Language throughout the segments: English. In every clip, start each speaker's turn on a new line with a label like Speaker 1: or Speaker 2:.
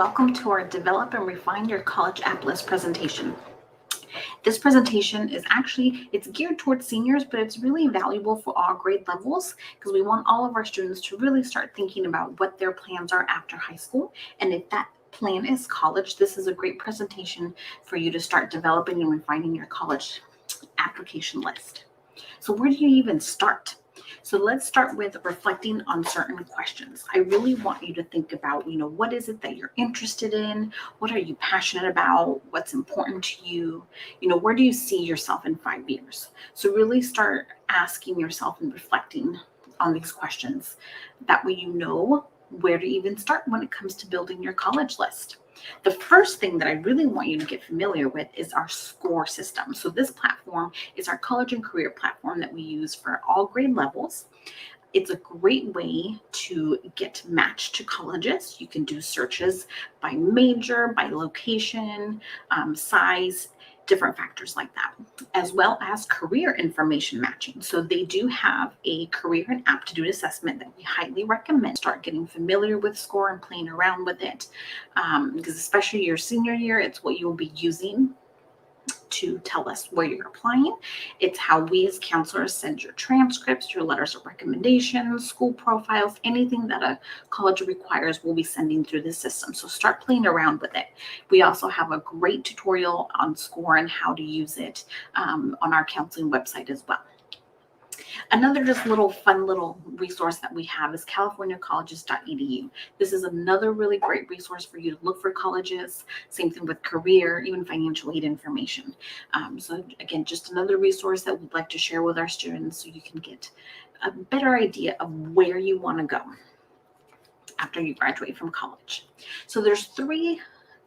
Speaker 1: Welcome to our Develop and Refine Your College App List presentation. This presentation it's geared towards seniors, but it's really valuable for all grade levels because we want all of our students to really start thinking about what their plans are after high school. And if that plan is college, this is a great presentation for you to start developing and refining your college application list. So where do you even start? So let's start with reflecting on certain questions. I really want you to think about, what is it that you're interested in? What are you passionate about? What's important to you? Where do you see yourself in 5 years? So really start asking yourself and reflecting on these questions. That way you know where to even start when it comes to building your college list. The first thing that I really want you to get familiar with is our SCORE system. So this platform is our college and career platform that we use for all grade levels. It's a great way to get matched to colleges. You can do searches by major, by location, size, different factors like that, as well as career information matching. So they do have a career and aptitude assessment that we highly recommend. Start getting familiar with SCORE and playing around with it, because especially your senior year, it's what you'll be using to tell us where you're applying. It's how we as counselors send your transcripts, your letters of recommendations, school profiles, anything that a college requires we'll be sending through the system. So start playing around with it. We also have a great tutorial on SCORE and how to use it on our counseling website as well. Another just fun little resource that we have is californiacolleges.edu. This is another really great resource for you to look for colleges. Same thing with career, even financial aid information. So again, just another resource that we'd like to share with our students so you can get a better idea of where you want to go after you graduate from college. So there's 3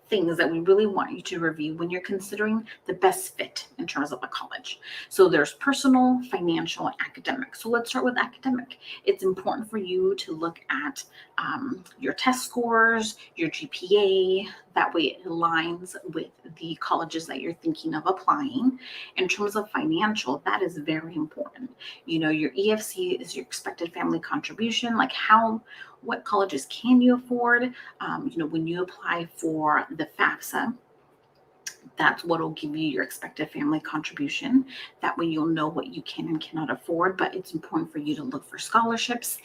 Speaker 1: things that we really want you to review when you're considering the best fit in terms of a college. So there's personal, financial, and academic. So let's start with academic. It's important for you to look at your test scores, your GPA. That way it aligns with the colleges that you're thinking of applying. In terms of financial, that is very important. Your EFC is your expected family contribution, like what colleges can you afford? When you apply for the FAFSA, that's what will give you your expected family contribution. That way you'll know what you can and cannot afford, but it's important for you to look for scholarships.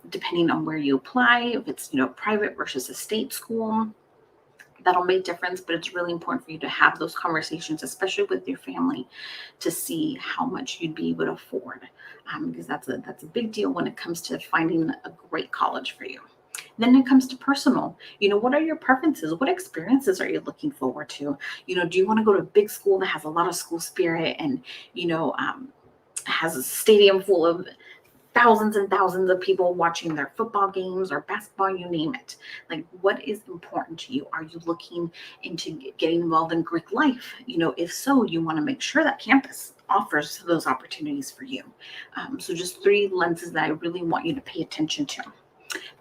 Speaker 1: Depending on where you apply, if it's, private versus a state school, that'll make a difference, but it's really important for you to have those conversations, especially with your family, to see how much you'd be able to afford, because that's a big deal when it comes to finding a great college for you. Then it comes to personal. What are your preferences? What experiences are you looking forward to? Do you want to go to a big school that has a lot of school spirit and, has a stadium full of thousands and thousands of people watching their football games or basketball, you name it? Like, what is important to you? Are you looking into getting involved in Greek life? If so, you want to make sure that campus offers those opportunities for you. So just 3 lenses that I really want you to pay attention to.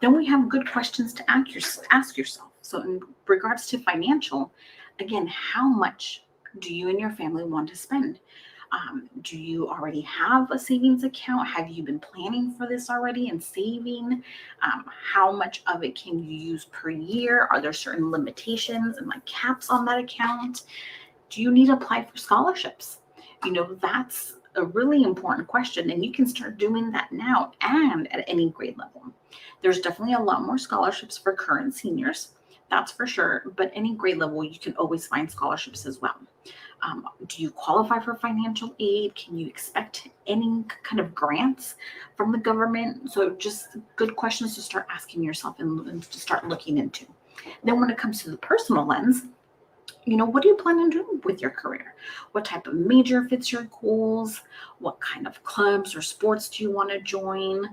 Speaker 1: Then we have good questions to ask yourself. So in regards to financial, again, how much do you and your family want to spend? Do you already have a savings account? Have you been planning for this already and saving? How much of it can you use per year? Are there certain limitations and caps on that account? Do you need to apply for scholarships? That's a really important question, and you can start doing that now and at any grade level. There's definitely a lot more scholarships for current seniors, that's for sure, but any grade level, you can always find scholarships as well. Do you qualify for financial aid? Can you expect any kind of grants from the government? So just good questions to start asking yourself and to start looking into. Then when it comes to the personal lens, what do you plan on doing with your career? What type of major fits your goals? What kind of clubs or sports do you want to join?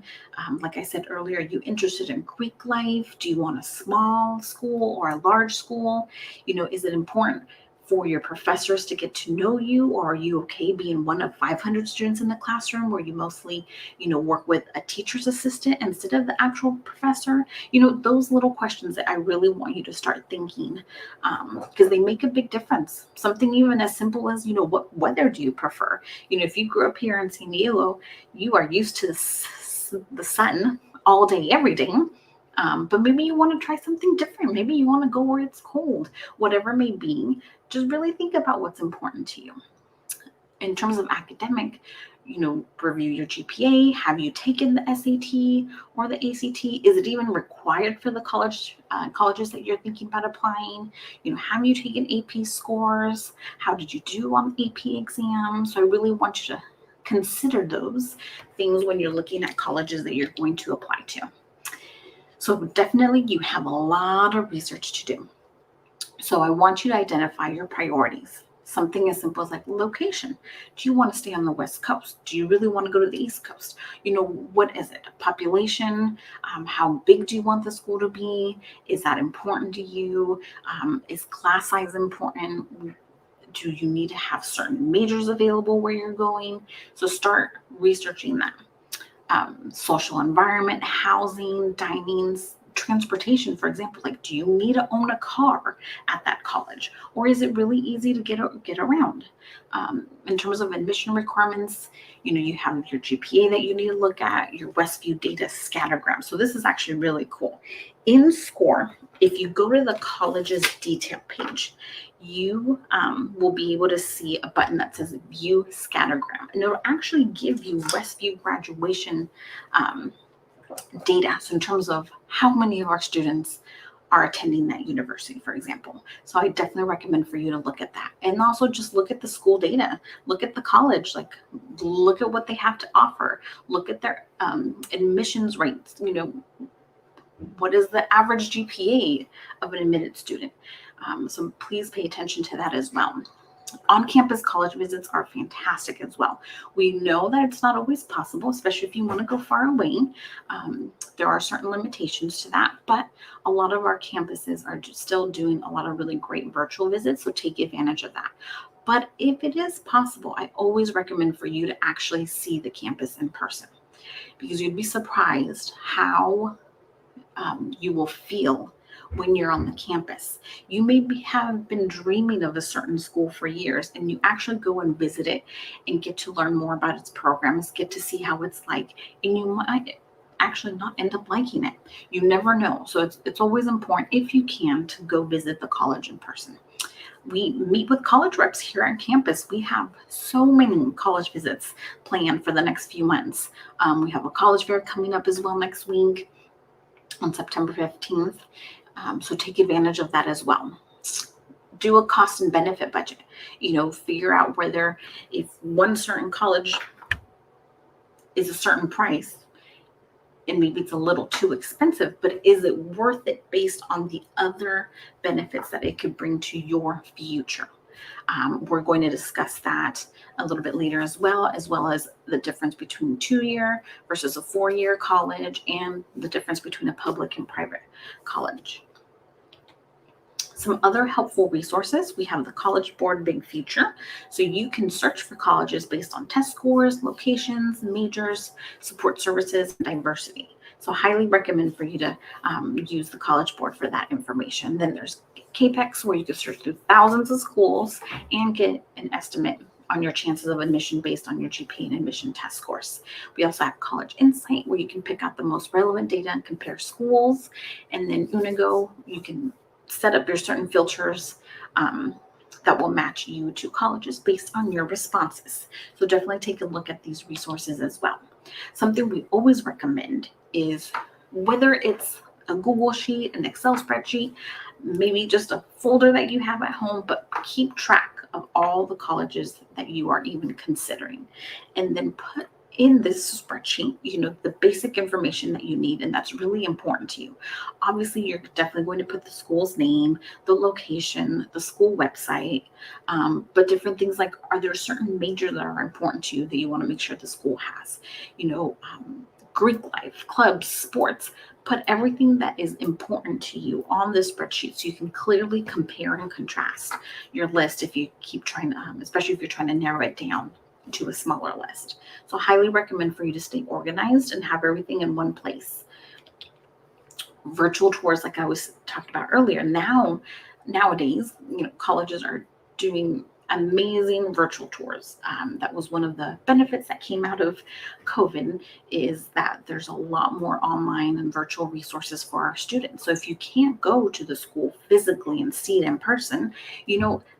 Speaker 1: Like I said earlier, are you interested in Greek life? Do you want a small school or a large school? Is it important for your professors to get to know you, or are you okay being one of 500 students in the classroom where you mostly, work with a teacher's assistant instead of the actual professor? Those little questions that I really want you to start thinking, because they make a big difference. Something even as simple as, what weather do you prefer? If you grew up here in San Diego, you are used to the sun all day, every day. But maybe you want to try something different. Maybe you want to go where it's cold, whatever it may be. Just really think about what's important to you. In terms of academic, review your GPA. Have you taken the SAT or the ACT? Is it even required for the colleges that you're thinking about applying? Have you taken AP scores? How did you do on AP exams? So I really want you to consider those things when you're looking at colleges that you're going to apply to. So definitely you have a lot of research to do. So I want you to identify your priorities. Something as simple as like location. Do you want to stay on the West Coast? Do you really want to go to the East Coast? What is it? Population? How big do you want the school to be? Is that important to you? Is class size important? Do you need to have certain majors available where you're going? So start researching that. Social environment, housing, dining, transportation, for example. Like, do you need to own a car at that college, or is it really easy to get around? In terms of admission requirements, you have your GPA that you need to look at, your Westview data scattergram. So this is actually really cool. In SCORE, if you go to the college's detail page, you will be able to see a button that says View Scattergram, and it'll actually give you Westview graduation data. So in terms of how many of our students are attending that university, for example. So I definitely recommend for you to look at that. And also just look at the school data, look at the college, look at what they have to offer, look at their admissions rates, what is the average GPA of an admitted student. So please pay attention to that as well. On-campus college visits are fantastic as well. We know that it's not always possible, especially if you want to go far away. There are certain limitations to that, but a lot of our campuses are still doing a lot of really great virtual visits, so take advantage of that. But if it is possible, I always recommend for you to actually see the campus in person, because you'd be surprised how you will feel when you're on the campus. You have been dreaming of a certain school for years, and you actually go and visit it and get to learn more about its programs, get to see how it's like, and you might actually not end up liking it. You never know. So it's always important, if you can, to go visit the college in person. We meet with college reps here on campus. We have so many college visits planned for the next few months. We have a college fair coming up as well next week on September 15th. So take advantage of that as well. Do a cost and benefit budget. Figure out whether, if one certain college is a certain price and maybe it's a little too expensive, but is it worth it based on the other benefits that it could bring to your future? We're going to discuss that a little bit later as well as the difference between 2-year versus a 4-year college, and the difference between a public and private college. Some other helpful resources. We have the College Board Big Future. So you can search for colleges based on test scores, locations, majors, support services, and diversity. So highly recommend for you to use the College Board for that information. Then there's CAPEX, where you can search through thousands of schools and get an estimate on your chances of admission based on your GPA and admission test scores. We also have College Insight, where you can pick out the most relevant data and compare schools. And then Unigo, you can set up your certain filters that will match you to colleges based on your responses. So definitely take a look at these resources as well. Something we always recommend is, whether it's a Google sheet, an Excel spreadsheet, maybe just a folder that you have at home, but keep track of all the colleges that you are even considering, and then put in this spreadsheet, the basic information that you need, and that's really important to you. Obviously, you're definitely going to put the school's name, the location, the school website, but different things like, are there certain majors that are important to you that you want to make sure the school has? Greek life, clubs, sports. Put everything that is important to you on this spreadsheet, so you can clearly compare and contrast your list if you keep trying to, especially if you're trying to narrow it down to a smaller list. So highly recommend for you to stay organized and have everything in one place. Virtual tours, like I was talked about earlier. Nowadays, colleges are doing amazing virtual tours. That was one of the benefits that came out of COVID, is that there's a lot more online and virtual resources for our students. So if you can't go to the school physically and see it in person,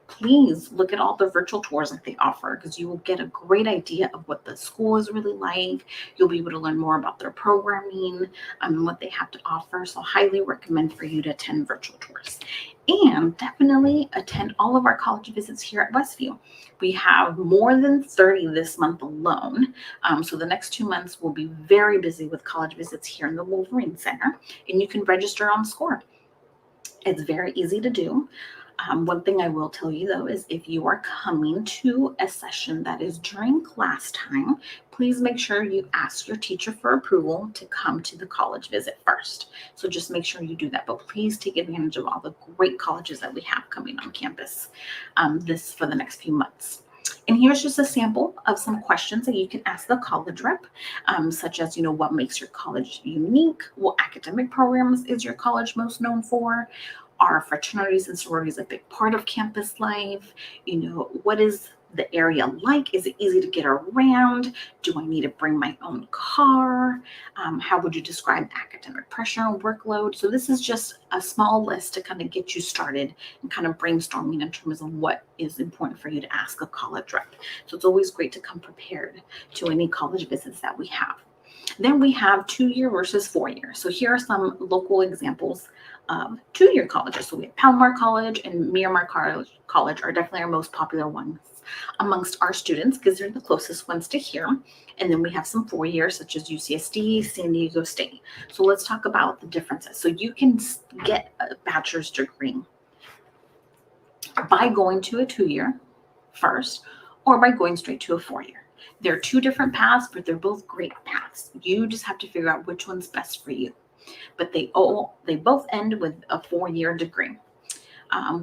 Speaker 1: please look at all the virtual tours that they offer, because you will get a great idea of what the school is really like. You'll be able to learn more about their programming and what they have to offer. So highly recommend for you to attend virtual tours. And definitely attend all of our college visits here at Westview. We have more than 30 this month alone. So the next 2 months will be very busy with college visits here in the Wolverine Center, and you can register on SCORE. It's very easy to do. One thing I will tell you though is if you are coming to a session that is during class time, please make sure you ask your teacher for approval to come to the college visit first. So just make sure you do that. But please take advantage of all the great colleges that we have coming on campus this for the next few months. And here's just a sample of some questions that you can ask the college rep, such as, what makes your college unique? What academic programs is your college most known for? Are fraternities and sororities a big part of campus life? What is the area like? Is it easy to get around? Do I need to bring my own car? How would you describe academic pressure and workload? So this is just a small list to kind of get you started and kind of brainstorming in terms of what is important for you to ask a college rep. So it's always great to come prepared to any college visits that we have. Then we have 2-year versus 4-year. So here are some local examples of 2-year colleges. So we have Palomar College and Miramar College are definitely our most popular ones amongst our students because they're the closest ones to here. And then we have some 4-years such as UCSD, San Diego State. So let's talk about the differences. So you can get a bachelor's degree by going to a 2-year first or by going straight to a 4-year. They're two different paths, but they're both great paths. You just have to figure out which one's best for you. But they both end with a 4-year degree.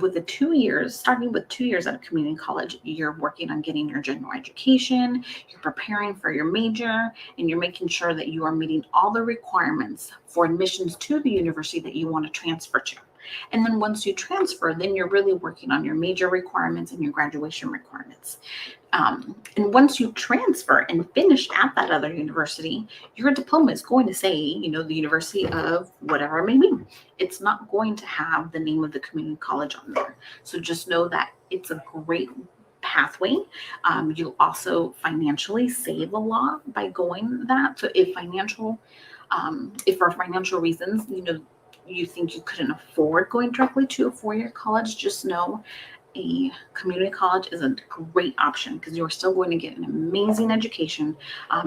Speaker 1: With the 2 years, starting with 2 years at a community college, you're working on getting your general education, you're preparing for your major, and you're making sure that you are meeting all the requirements for admissions to the university that you want to transfer to. And then once you transfer, then you're really working on your major requirements and your graduation requirements. And once you transfer and finish at that other university, your diploma is going to say, the University of whatever it may be. It's not going to have the name of the community college on there. So just know that it's a great pathway. You'll also financially save a lot by going that. So if for financial reasons, you think you couldn't afford going directly to a 4-year college, just know a community college is a great option because you're still going to get an amazing education,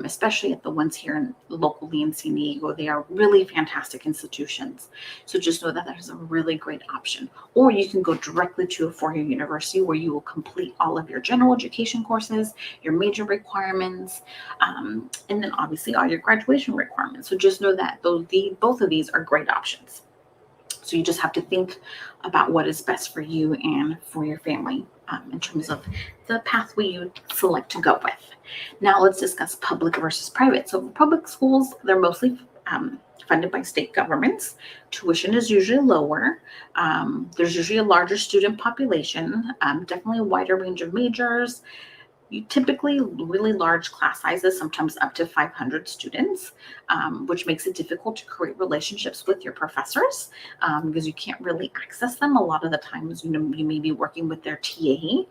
Speaker 1: especially at the ones here locally in San Diego. They are really fantastic institutions. So just know that is a really great option. Or you can go directly to a 4-year university where you will complete all of your general education courses, your major requirements, and then obviously all your graduation requirements. So just know that both of these are great options. So you just have to think about what is best for you and for your family in terms of the pathway you select to go with. Now let's discuss public versus private. So public schools, they're mostly funded by state governments. Tuition is usually lower. There's usually a larger student population, definitely a wider range of majors. You typically really large class sizes, sometimes up to 500 students, which makes it difficult to create relationships with your professors because you can't really access them. A lot of the times, you may be working with their TA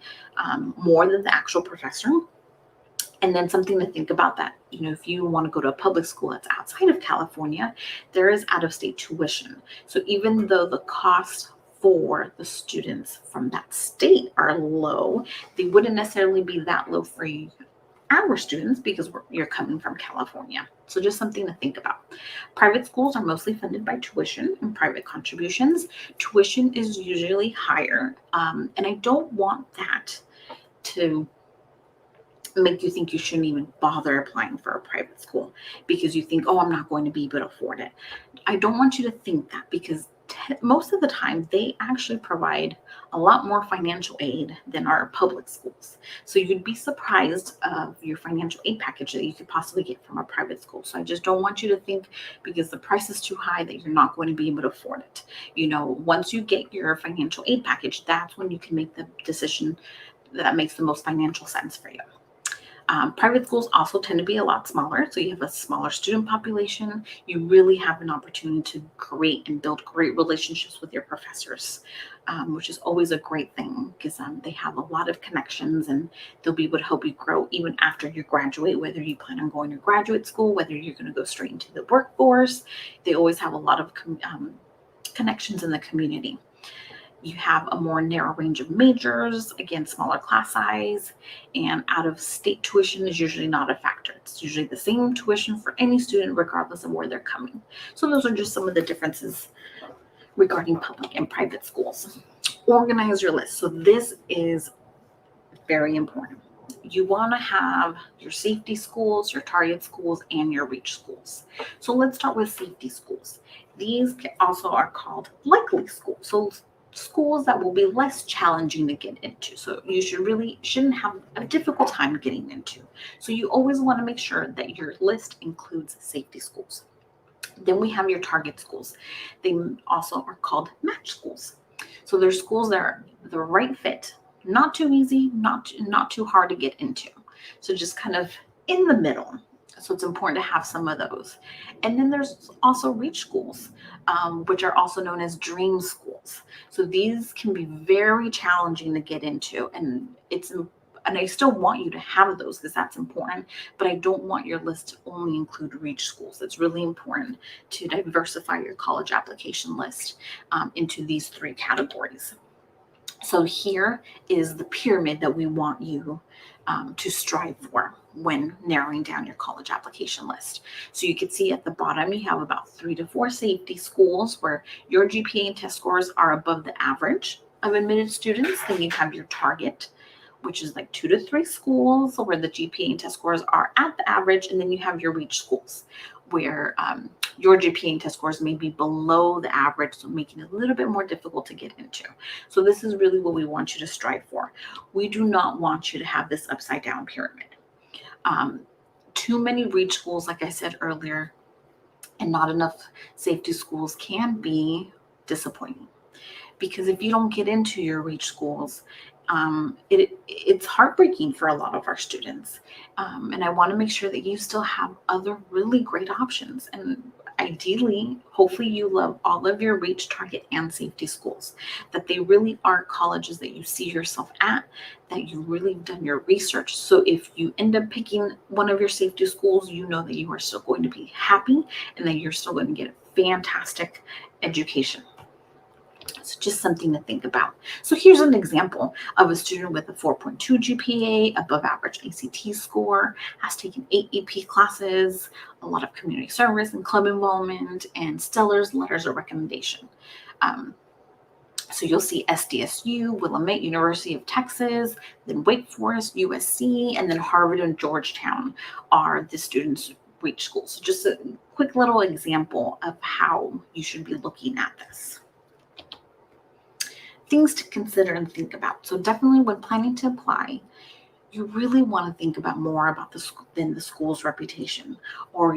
Speaker 1: more than the actual professor. And then something to think about that, if you want to go to a public school that's outside of California, there is out-of-state tuition. So even though the cost for the students from that state are low, they wouldn't necessarily be that low for our students because you're coming from California. So just something to think about. Private schools are mostly funded by tuition and private contributions. Tuition is usually higher, and I don't want that to make you think you shouldn't even bother applying for a private school because you think, I'm not going to be able to afford it. I don't want you to think that because most of the time they actually provide a lot more financial aid than our public schools. So you'd be surprised of your financial aid package that you could possibly get from a private school. So I just don't want you to think because the price is too high that you're not going to be able to afford it. Once you get your financial aid package, that's when you can make the decision that makes the most financial sense for you. Private schools also tend to be a lot smaller, so you have a smaller student population. You really have an opportunity to create and build great relationships with your professors, which is always a great thing because they have a lot of connections and they'll be able to help you grow even after you graduate, whether you plan on going to graduate school, whether you're going to go straight into the workforce. They always have a lot of connections in the community. You have a more narrow range of majors, again, smaller class size, and out of state tuition is usually not a factor. It's usually the same tuition for any student, regardless of where they're coming. So those are just some of the differences regarding public and private schools. Organize your list. So this is very important. You want to have your safety schools, your target schools, and your reach schools. So let's start with safety schools. These also are called likely schools. So schools that will be less challenging to get into. So you shouldn't have a difficult time getting into. So you always want to make sure that your list includes safety schools. Then we have your target schools. They also are called match schools. So they're schools that are the right fit, not too easy, not too hard to get into. So just kind of in the middle. So it's important to have some of those. And then there's also reach schools, which are also known as dream schools. So these can be very challenging to get into, and I still want you to have those because that's important, but I don't want your list to only include reach schools. It's really important to diversify your college application list into these three categories. So here is the pyramid that we want you to strive for when narrowing down your college application list. So you can see at the bottom, you have about 3 to 4 safety schools where your GPA and test scores are above the average of admitted students. Then you have your target, which is like 2 to 3 schools where the GPA and test scores are at the average. And then you have your reach schools where your GPA and test scores may be below the average, so making it a little bit more difficult to get into. So this is really what we want you to strive for. We do not want you to have this upside down pyramid. Too many reach schools, like I said earlier, and not enough safety schools can be disappointing. Because if you don't get into your reach schools, it's heartbreaking for a lot of our students. And I want to make sure that you still have other really great options. And ideally, hopefully you love all of your reach, target, and safety schools, that they really are colleges that you see yourself at, that you've really done your research. So if you end up picking one of your safety schools, you know that you are still going to be happy and that you're still going to get a fantastic education. So just something to think about. So here's an example of a student with a 4.2 GPA, above average ACT score, has taken 8 AP classes, a lot of community service and club involvement, and Stellar's letters of recommendation. So you'll see SDSU, Willamette, University of Texas, then Wake Forest, USC, and then Harvard and Georgetown are the students' reach schools. So just a quick little example of how you should be looking at this. Things to consider and think about. So definitely when planning to apply, you really want to think about more about the school's reputation, or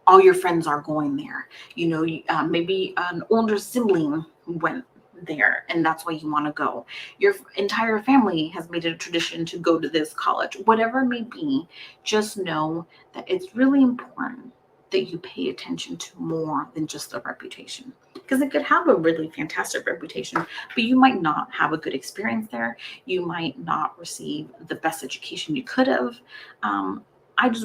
Speaker 1: all your friends are going there. Maybe an older sibling went there and that's why you want to go. Your entire family has made it a tradition to go to this college. Whatever it may be, just know that it's really important that you pay attention to more than just the reputation, because it could have a really fantastic reputation, but you might not have a good experience there. You might not receive the best education you could have.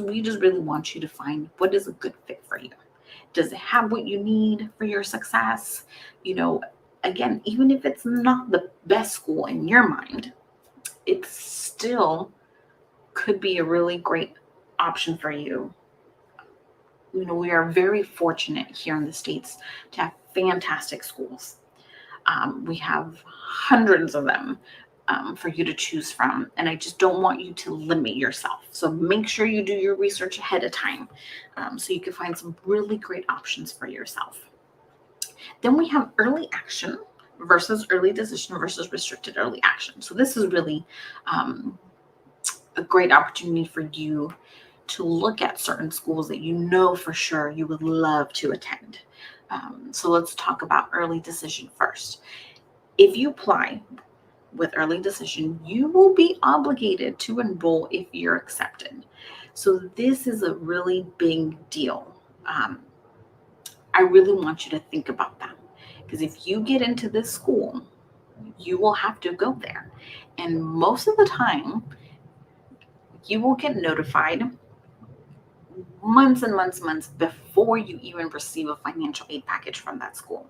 Speaker 1: We just really want you to find what is a good fit for you. Does it have what you need for your success? Again, even if it's not the best school in your mind, it still could be a really great option for you. We are very fortunate here in the States to have fantastic schools. We have hundreds of them for you to choose from. And I just don't want you to limit yourself. So make sure you do your research ahead of time so you can find some really great options for yourself. Then we have early action versus early decision versus restricted early action. So this is really a great opportunity for you to look at certain schools that you know for sure you would love to attend. So let's talk about early decision first. If you apply with early decision, you will be obligated to enroll if you're accepted. So this is a really big deal. Um, I really want you to think about that, because if you get into this school, you will have to go there. And most of the time, you will get notified months and months before you even receive a financial aid package from that school.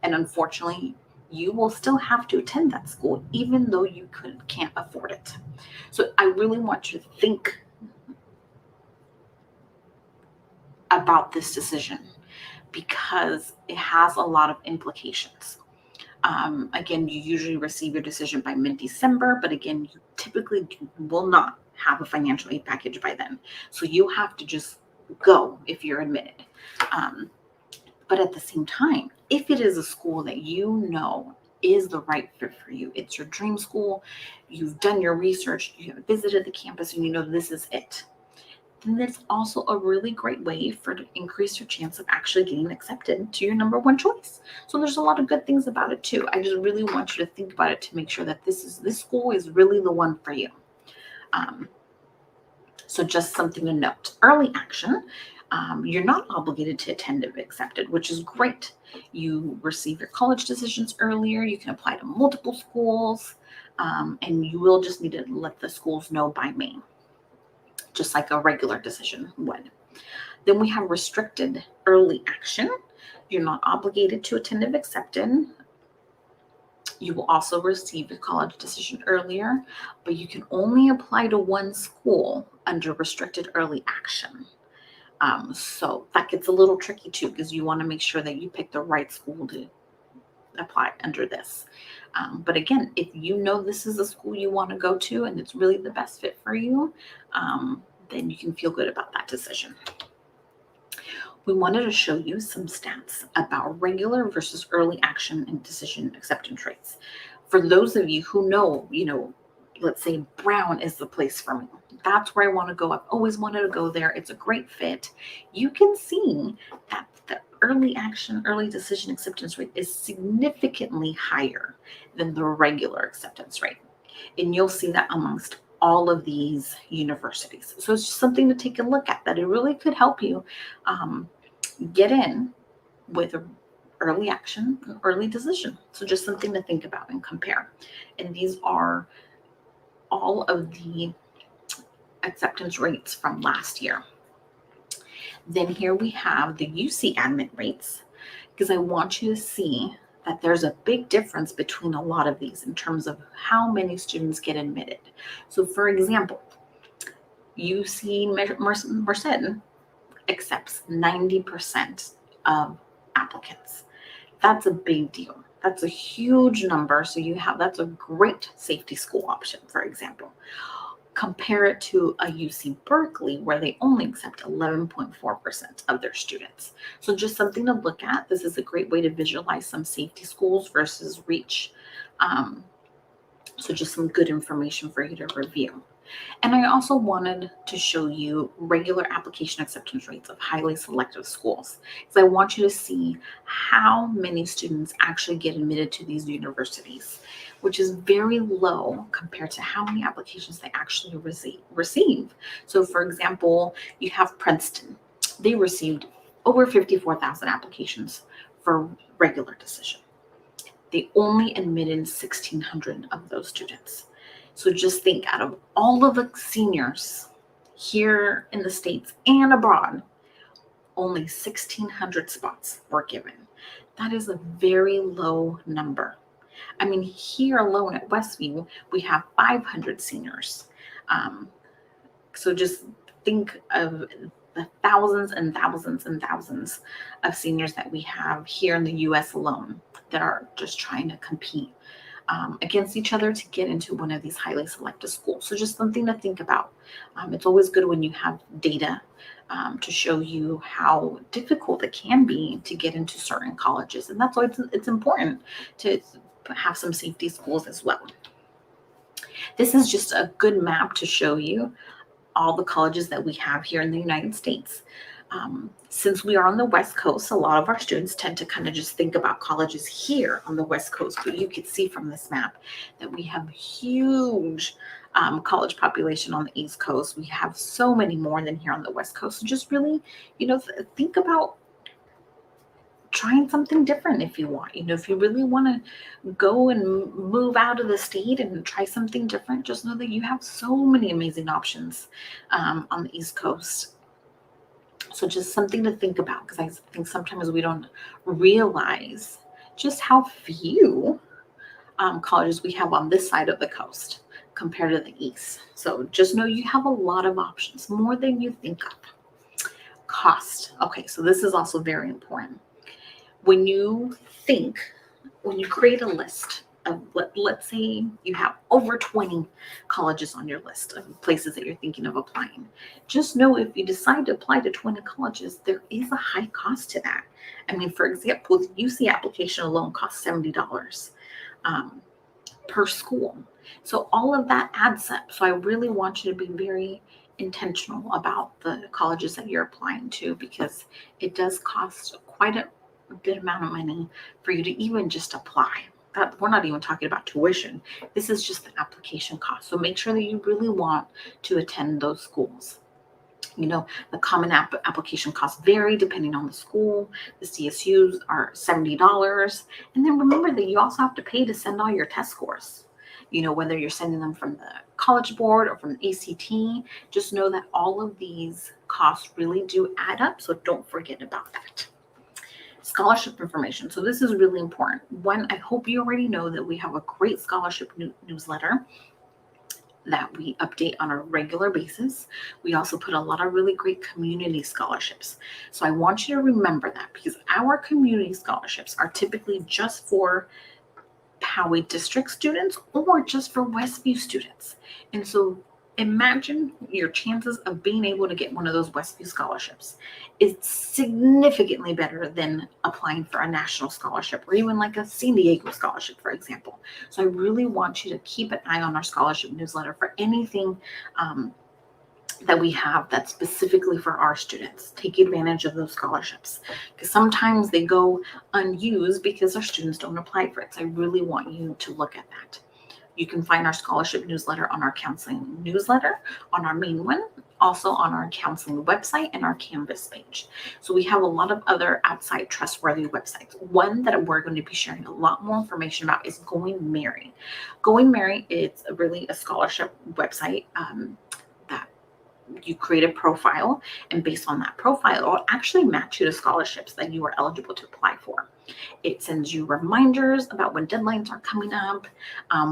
Speaker 1: And unfortunately, you will still have to attend that school even though you can't afford it. So I really want you to think about this decision, because it has a lot of implications. Again, you usually receive your decision by mid-December, but again, you typically will not have a financial aid package by then. So you have to just go if you're admitted. Um, but at the same time, if it is a school that you know is the right fit for you, it's your dream school, you've done your research, you have visited the campus, and you know this is it, then that's also a really great way to increase your chance of actually getting accepted to your number one choice. So there's a lot of good things about it too. I just really want you to think about it to make sure that this school is really the one for you. Um, so just something to note. Early action. You're not obligated to attend if accepted, which is great. You receive your college decisions earlier. You can apply to multiple schools, and you will just need to let the schools know by May, just like a regular decision would. Then we have restricted early action. You're not obligated to attend if accepted. You will also receive your college decision earlier, but you can only apply to one school under restricted early action. So that gets a little tricky too, because you want to make sure that you pick the right school to apply under this. But again, if you know this is a school you want to go to and it's really the best fit for you, then you can feel good about that decision. We wanted to show you some stats about regular versus early action and decision acceptance rates. For those of you who know, let's say Brown is the place for me. That's where I want to go. I've always wanted to go there. It's a great fit. You can see that the early action, early decision acceptance rate is significantly higher than the regular acceptance rate. And you'll see that amongst all of these universities. So it's just something to take a look at, that it really could help you get in with early action, early decision. So just something to think about and compare. And these are all of the acceptance rates from last year. Then here we have the UC admit rates, because I want you to see that there's a big difference between a lot of these in terms of how many students get admitted. So for example, UC Merced accepts 90% of applicants. That's a big deal. That's a huge number. So that's a great safety school option, for example. Compare it to a UC Berkeley, where they only accept 11.4% of their students. So just something to look at. This is a great way to visualize some safety schools versus reach. So just some good information for you to review. And I also wanted to show you regular application acceptance rates of highly selective schools, because I want you to see how many students actually get admitted to these universities, which is very low compared to how many applications they actually receive. So for example, you have Princeton. They received over 54,000 applications for regular decision. They only admitted 1,600 of those students. So just think, out of all of the seniors here in the States and abroad, only 1,600 spots were given. That is a very low number. I mean, here alone at Westview, we have 500 seniors. So just think of the thousands and thousands and thousands of seniors that we have here in the US alone that are just trying to compete against each other to get into one of these highly selective schools. So just something to think about. It's always good when you have data to show you how difficult it can be to get into certain colleges. And that's why it's important to have some safety schools as well. This is just a good map to show you all the colleges that we have here in the United States. Since we are on the West Coast, a lot of our students tend to kind of just think about colleges here on the West Coast, but you can see from this map that we have huge college population on the East Coast. We have so many more than here on the West Coast. So just really, think about trying something different if you want. If you really want to go and move out of the state and try something different, just know that you have so many amazing options on the East Coast. So just something to think about, because I think sometimes we don't realize just how few colleges we have on this side of the coast compared to the east. So just know you have a lot of options, more than you think of. Cost. Okay, so this is also very important. When you create a list of, let's say you have over 20 colleges on your list of places that you're thinking of applying, just know if you decide to apply to 20 colleges, there is a high cost to that. I mean, for example, the UC application alone costs $70 per school. So all of that adds up. So I really want you to be very intentional about the colleges that you're applying to, because it does cost quite a good amount of money for you to even just apply. That we're not even talking about tuition. This is just the application cost. So make sure that you really want to attend those schools. The common application costs vary depending on the school. The CSUs are $70. And then remember that you also have to pay to send all your test scores. Whether you're sending them from the College Board or from the ACT, just know that all of these costs really do add up. So don't forget about that. Scholarship information. So this is really important. One, I hope you already know that we have a great scholarship newsletter that we update on a regular basis. We also put a lot of really great community scholarships. So I want you to remember that, because our community scholarships are typically just for Poway District students or just for Westview students. And so imagine your chances of being able to get one of those Westview scholarships. It's significantly better than applying for a national scholarship or even like a San Diego scholarship, for example. So I really want you to keep an eye on our scholarship newsletter for anything that we have that's specifically for our students. Take advantage of those scholarships, because sometimes they go unused because our students don't apply for it. So I really want you to look at that. You can find our scholarship newsletter on our counseling newsletter, on our main one, also on our counseling website and our Canvas page. So we have a lot of other outside trustworthy websites. One that we're going to be sharing a lot more information about is Going Merry. Going Merry is really a scholarship website that you create a profile, and based on that profile, it will actually match you to scholarships that you are eligible to apply for. It sends you reminders about when deadlines are coming up.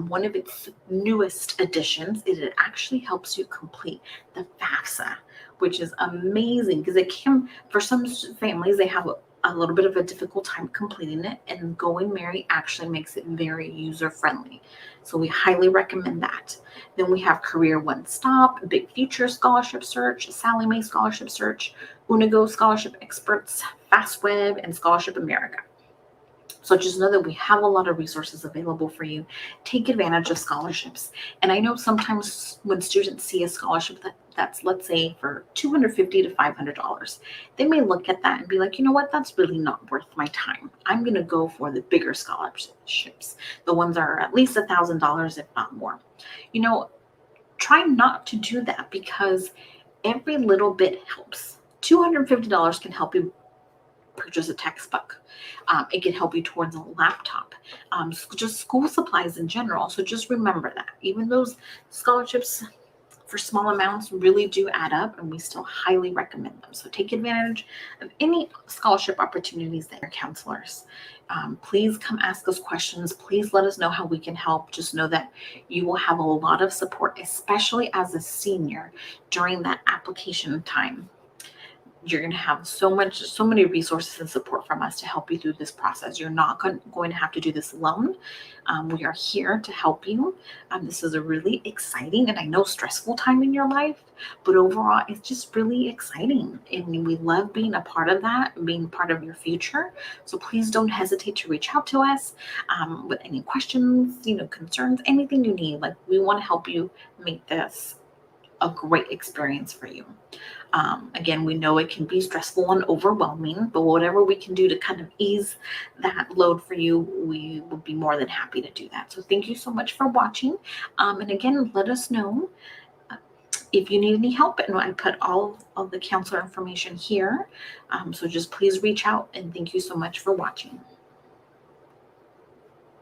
Speaker 1: One of its newest additions is it actually helps you complete the FAFSA, which is amazing, because it can, for some families, they have a little bit of a difficult time completing it, and Going Merry actually makes it very user friendly. So we highly recommend that. Then we have Career One Stop, Big Future Scholarship Search, Sallie Mae Scholarship Search, Unigo Scholarship Experts, FastWeb, and Scholarship America. So just know that we have a lot of resources available for you. Take advantage of scholarships. And I know sometimes when students see a scholarship that's, let's say, for $250 to $500, they may look at that and be like, you know what, that's really not worth my time. I'm going to go for the bigger scholarships, the ones that are at least $1,000, if not more. Try not to do that, because every little bit helps. $250 can help you purchase a textbook. It can help you towards a laptop, just school supplies in general. So just remember that even those scholarships for small amounts really do add up, and we still highly recommend them. So take advantage of any scholarship opportunities that your counselors. Please come ask us questions. Please let us know how we can help. Just know that you will have a lot of support, especially as a senior during that application time. You're going to have so many resources and support from us to help you through this process. You're not going to have to do this alone. We are here to help you. This is a really exciting and I know stressful time in your life, but overall it's just really exciting. And we love being a part of that, being part of your future. So please don't hesitate to reach out to us with any questions, concerns, anything you need. Like, we want to help you make this a great experience for you. Again, we know it can be stressful and overwhelming, but whatever we can do to kind of ease that load for you, we would be more than happy to do that. So thank you so much for watching. And again, let us know if you need any help. And I put all of the counselor information here. So just please reach out, and thank you so much for watching.